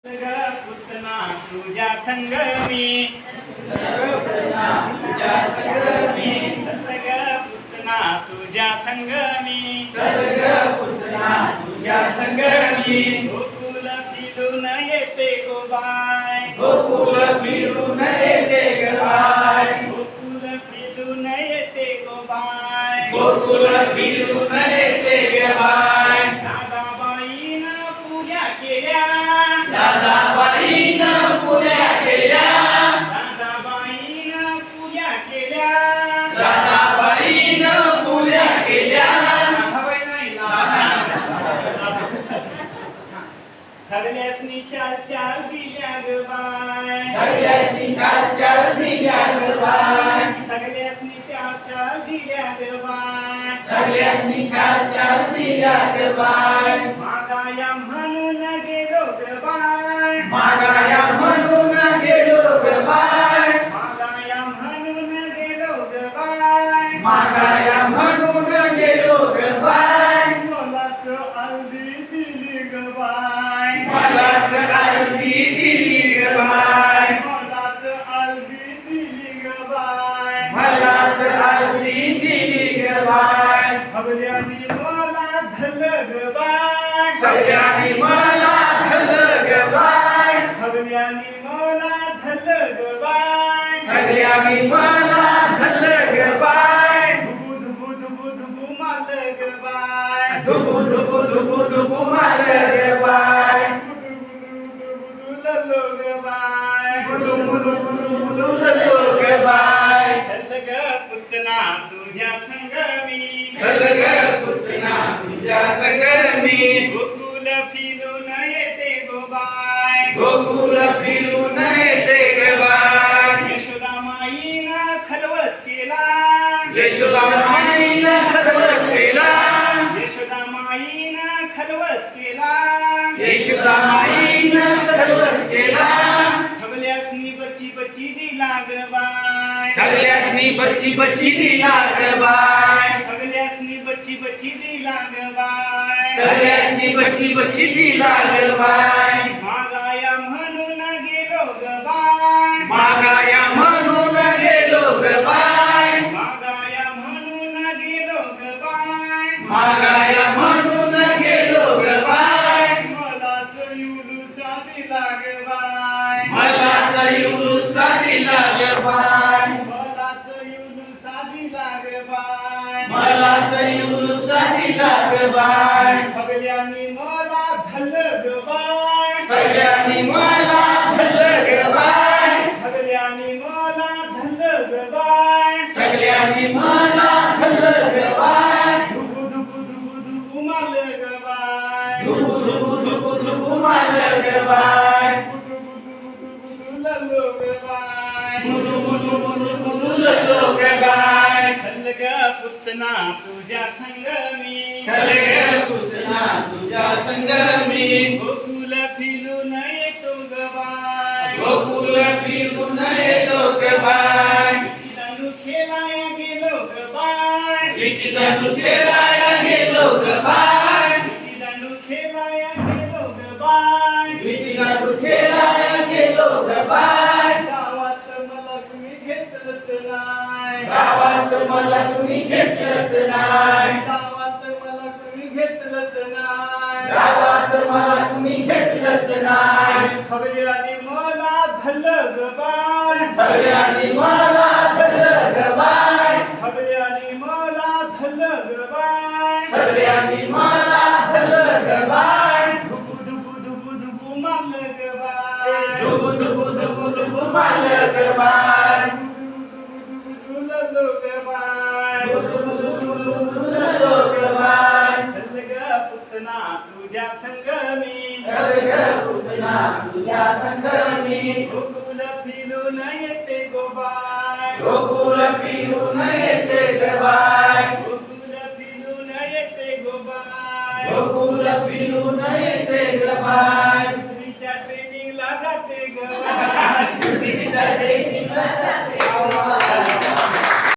पुतना तुझ्या संगमी पुतना तुझ्या संगमी पुतना तुझ्या संगमी पुतना तुझ्या संगमी गोकुल फिरून येते गोबाय गोकुल फिरून येते गबाय गोकुल फिरून येते गोबाय गोकुल फिरून येते गबाय दादाबाईनं पूजा केल्या दादाबाईनं पुऱ्या केल्या दादाबाईनं पूजा केल्या दादाबाईनं पुऱ्या केल्या सगळ्यासनी चार चार दिल्या ग बाय सगळ्यांनी चार चार दिल्या गबाय सगळ्यासनी चार चार दिल्या ग बाय सगळ्यांनी चार चार दिल्या गबाय मागाया म्हणून गेलो ग बाय मागाया म्हणून गेलो गबाय मागाया म्हणून गेलो ग बाय मागाया म्हणून गेलो गबाय मलाच अर्धी दिली ग बाय मलाच अर्धी दिली गबाय मलाच अर्धी दिली ग बाय मलाच अर्धी दिली गबाय खबऱ्यानी मला धल ग बाय सगळ्यांनी मला धरलं गबाय खबऱ्यानी मला धल ग बाय सगळ्यांनी मला धरलं गबाय धुबू धुबू धुबू धुबू माल ग बाय धुबू धुबू धुबू धुबू मारलं गबाय लल्लो ग बाय बुदू बुदू बुदू बुदू लल्लो गबाय धल ग पुतना तुझ्या संगमी चल ग पुतना तुझ्या संगमी गोकुल फिरून येते गोबाय गोकुल फिरून येते गबाय यशोदामाईनं खलवस केला यशोदामाईनं खलवस केला यशोदामाईनं खलवस केला यशोदामाईनं खलवस केला खबल्यासनी बची बची दिला ग बाय सगळ्यांनी बची बची दिला गबाय खबल्यासनी बची बची दिला ग बाय सगळ्यांनी बची बची दिला गबाय मागाया म्हणून गेलो ग बाय मागाया म्हणून गेलो गबाय मागाया म्हणून गेलो ग बाय मागाया म्हणून गेलो गबाय मलाच युडूसा दिला ग बाय मलाच युलुसा दिला गबाय मलाच युडूसा दिला ग बाय मलाच युलुसा दिला गबाय खबल्यानी मला धल ग बाय सगळ्यांनी मला धरलं गबाय खबल्यानी मला धल ग बाय सगळ्यांनी मला धरलं गबाय धुबू धुबू धुबू धुबू माल ग बाय धुबू धुबू धुबू धुबू मारलं गबाय लल्लो ग बाय बुदू बुदू बुदू बुदू लल्लो गबाय धल ग पुतना तुझ्या संगमी चल ग पुतना तुझ्या संगमी गोकुल फिरून येतो ग बाय गोकुल फिरून येतो गबाय दांडू खेळाया गेलो ग बाय विटी दांडू खेळाया गेलो गबाय दांडू खेळाया गेलो ग बाय विटी दांडू खेळाया गेलो गबाय गावात मला तुम्ही घेतलंच नाही गावात मला तुम्ही घेतलंच नाही गावात मला तुम्ही घेतलंच नाही गावात मला तुम्ही घेतलंच नाही खबऱ्यानी मला धल ग बाय सगळ्यांनी मला धरलं गबाय खबऱ्यानी मला धल ग बाय सगळ्यांनी मला धरलं गबाय धुबू धुबू धुबू धुबू माल ग बाय धुबू धुबू धुबू धुबू मारलं गबाय लल्लो ग बाय धुबू धुबू धुबू धुबू लल्लो गबाय धल ग पुतना तुझ्या संगमी चल ग पुतना तुझ्या संगमी गोकुल फिरून येते गोबाय गोकुल फिरून येते गबाय